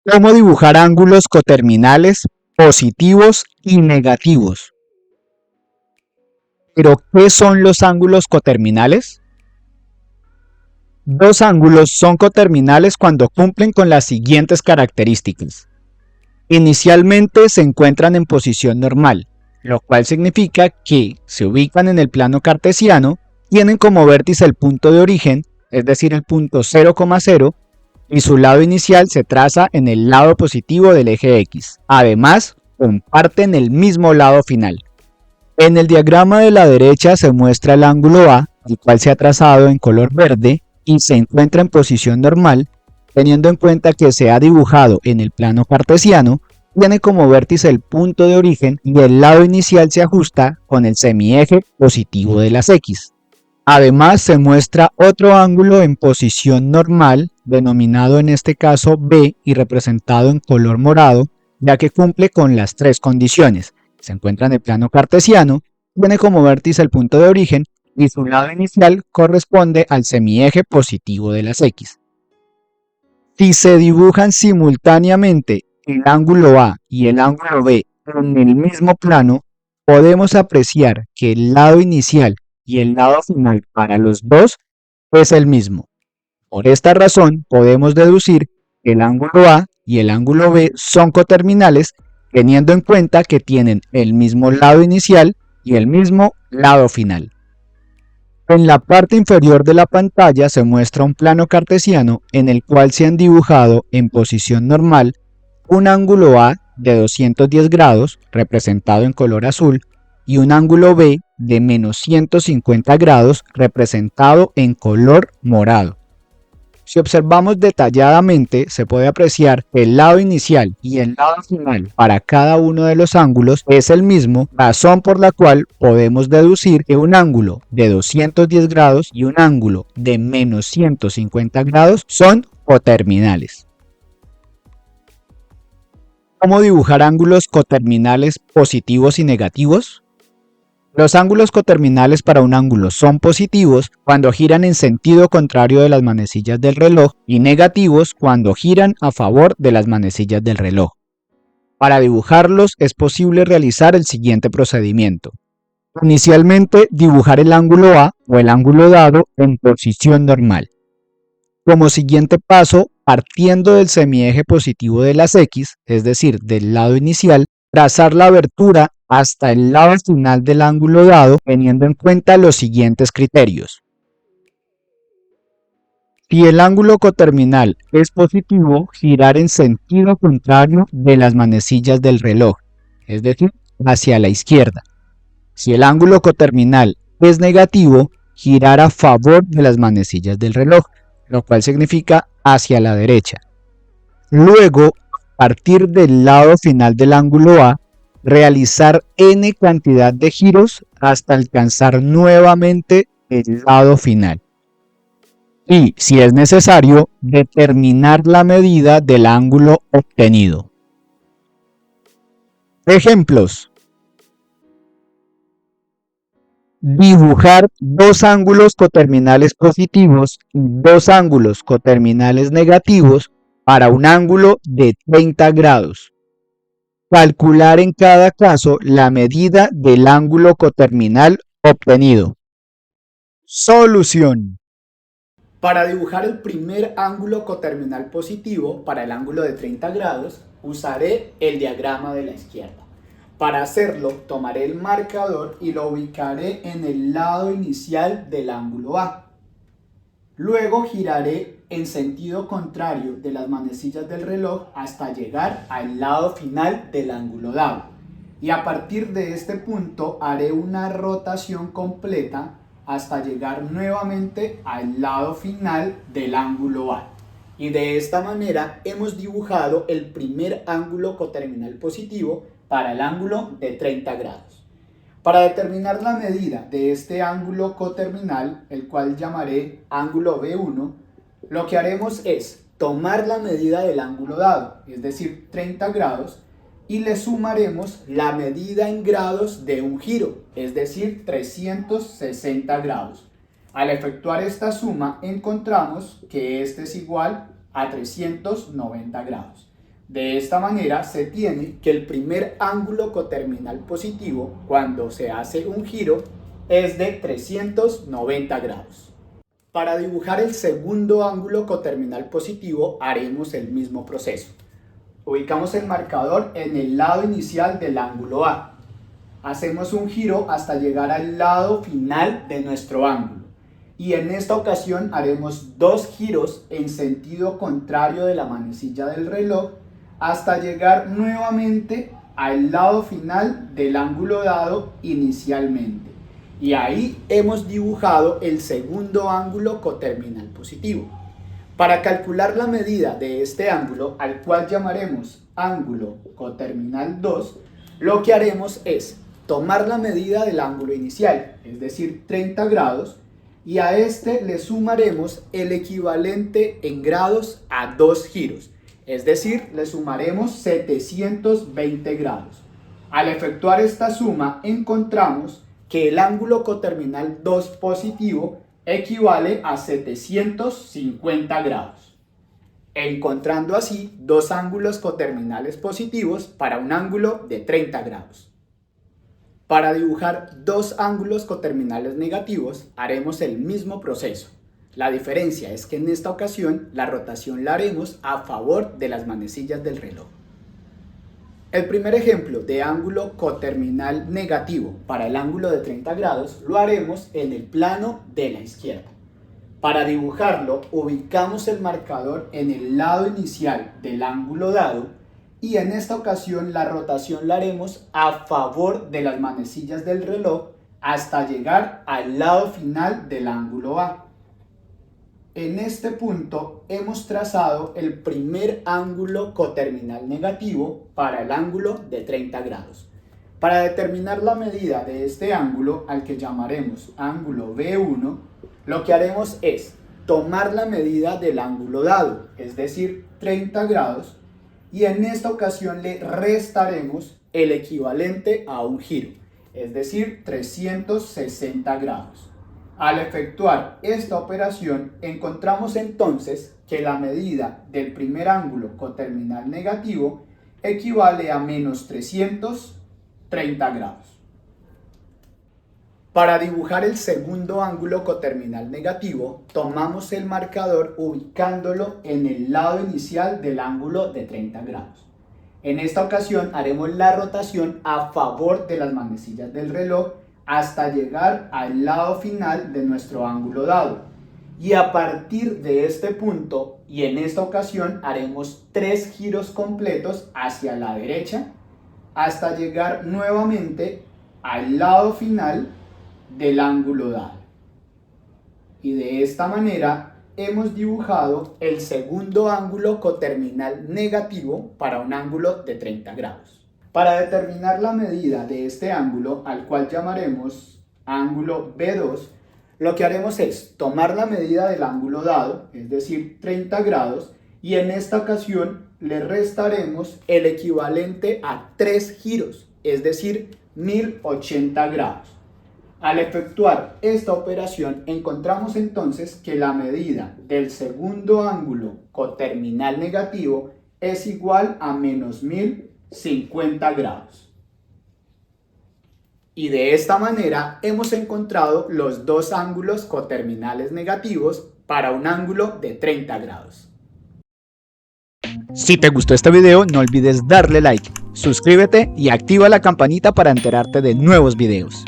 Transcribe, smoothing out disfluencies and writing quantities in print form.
¿Cómo dibujar ángulos coterminales positivos y negativos? ¿Pero qué son los ángulos coterminales? Dos ángulos son coterminales cuando cumplen con las siguientes características. Inicialmente se encuentran en posición normal, lo cual significa que se ubican en el plano cartesiano, tienen como vértice el punto de origen, es decir, el punto 0,0, y su lado inicial se traza en el lado positivo del eje X. Además, comparten el mismo lado final. En el diagrama de la derecha se muestra el ángulo A, el cual se ha trazado en color verde y se encuentra en posición normal, teniendo en cuenta que se ha dibujado en el plano cartesiano, tiene como vértice el punto de origen y el lado inicial se ajusta con el semieje positivo de las X. Además, se muestra otro ángulo en posición normal, denominado en este caso B y representado en color morado, ya que cumple con las tres condiciones. Se encuentra en el plano cartesiano, tiene como vértice el punto de origen y su lado inicial corresponde al semieje positivo de las X. Si se dibujan simultáneamente el ángulo A y el ángulo B en el mismo plano, podemos apreciar que el lado inicial y el lado final para los dos es el mismo. Por esta razón, podemos deducir que el ángulo A y el ángulo B son coterminales, teniendo en cuenta que tienen el mismo lado inicial y el mismo lado final. En la parte inferior de la pantalla se muestra un plano cartesiano en el cual se han dibujado en posición normal un ángulo A de 210 grados, representado en color azul, y un ángulo B de menos 150 grados, representado en color morado. Si observamos detalladamente, se puede apreciar que el lado inicial y el lado final para cada uno de los ángulos es el mismo, razón por la cual podemos deducir que un ángulo de 210 grados y un ángulo de menos 150 grados son coterminales. ¿Cómo dibujar ángulos coterminales positivos y negativos? Los ángulos coterminales para un ángulo son positivos cuando giran en sentido contrario de las manecillas del reloj y negativos cuando giran a favor de las manecillas del reloj. Para dibujarlos es posible realizar el siguiente procedimiento. Inicialmente, dibujar el ángulo A o el ángulo dado en posición normal. Como siguiente paso, partiendo del semieje positivo de las X, es decir, del lado inicial, trazar la abertura hasta el lado final del ángulo dado, teniendo en cuenta los siguientes criterios. Si el ángulo coterminal es positivo, girar en sentido contrario de las manecillas del reloj, es decir, hacia la izquierda. Si el ángulo coterminal es negativo, girar a favor de las manecillas del reloj, lo cual significa hacia la derecha. Luego, a partir del lado final del ángulo A, realizar n cantidad de giros hasta alcanzar nuevamente el lado final. Y, si es necesario, determinar la medida del ángulo obtenido. Ejemplos. Dibujar dos ángulos coterminales positivos y dos ángulos coterminales negativos para un ángulo de 30 grados. Calcular en cada caso la medida del ángulo coterminal obtenido. Solución. Para dibujar el primer ángulo coterminal positivo para el ángulo de 30 grados, usaré el diagrama de la izquierda. Para hacerlo, tomaré el marcador y lo ubicaré en el lado inicial del ángulo A. Luego giraré en sentido contrario de las manecillas del reloj hasta llegar al lado final del ángulo dado. Y a partir de este punto haré una rotación completa hasta llegar nuevamente al lado final del ángulo A. Y de esta manera hemos dibujado el primer ángulo coterminal positivo para el ángulo de 30 grados. Para determinar la medida de este ángulo coterminal, el cual llamaré ángulo B1, lo que haremos es tomar la medida del ángulo dado, es decir, 30 grados, y le sumaremos la medida en grados de un giro, es decir, 360 grados. Al efectuar esta suma, encontramos que este es igual a 390 grados. De esta manera se tiene que el primer ángulo coterminal positivo cuando se hace un giro es de 390 grados. Para dibujar el segundo ángulo coterminal positivo haremos el mismo proceso. Ubicamos el marcador en el lado inicial del ángulo A. Hacemos un giro hasta llegar al lado final de nuestro ángulo. Y en esta ocasión haremos dos giros en sentido contrario de la manecilla del reloj hasta llegar nuevamente al lado final del ángulo dado inicialmente. Y ahí hemos dibujado el segundo ángulo coterminal positivo. Para calcular la medida de este ángulo, al cual llamaremos ángulo coterminal 2, lo que haremos es tomar la medida del ángulo inicial, es decir, 30 grados, y a este le sumaremos el equivalente en grados a dos giros, es decir, le sumaremos 720 grados. Al efectuar esta suma, encontramos que el ángulo coterminal 2 positivo equivale a 750 grados, encontrando así dos ángulos coterminales positivos para un ángulo de 30 grados. Para dibujar dos ángulos coterminales negativos haremos el mismo proceso. La diferencia es que en esta ocasión la rotación la haremos a favor de las manecillas del reloj. El primer ejemplo de ángulo coterminal negativo para el ángulo de 30 grados lo haremos en el plano de la izquierda. Para dibujarlo, ubicamos el marcador en el lado inicial del ángulo dado y en esta ocasión la rotación la haremos a favor de las manecillas del reloj hasta llegar al lado final del ángulo A. En este punto hemos trazado el primer ángulo coterminal negativo para el ángulo de 30 grados. Para determinar la medida de este ángulo, al que llamaremos ángulo B1, lo que haremos es tomar la medida del ángulo dado, es decir, 30 grados, y en esta ocasión le restaremos el equivalente a un giro, es decir, 360 grados. Al efectuar esta operación, encontramos entonces que la medida del primer ángulo coterminal negativo equivale a menos 330 grados. Para dibujar el segundo ángulo coterminal negativo, tomamos el marcador ubicándolo en el lado inicial del ángulo de 30 grados. En esta ocasión haremos la rotación a favor de las manecillas del reloj hasta llegar al lado final de nuestro ángulo dado. Y a partir de este punto, y en esta ocasión haremos tres giros completos hacia la derecha hasta llegar nuevamente al lado final del ángulo dado. Y de esta manera hemos dibujado el segundo ángulo coterminal negativo para un ángulo de 30 grados. Para determinar la medida de este ángulo, al cual llamaremos ángulo B2, lo que haremos es tomar la medida del ángulo dado, es decir, 30 grados, y en esta ocasión le restaremos el equivalente a 3 giros, es decir, 1080 grados. Al efectuar esta operación, encontramos entonces que la medida del segundo ángulo coterminal negativo es igual a menos 1050 grados. Y de esta manera hemos encontrado los dos ángulos coterminales negativos para un ángulo de 30 grados. Si te gustó este video, no olvides darle like, suscríbete y activa la campanita para enterarte de nuevos videos.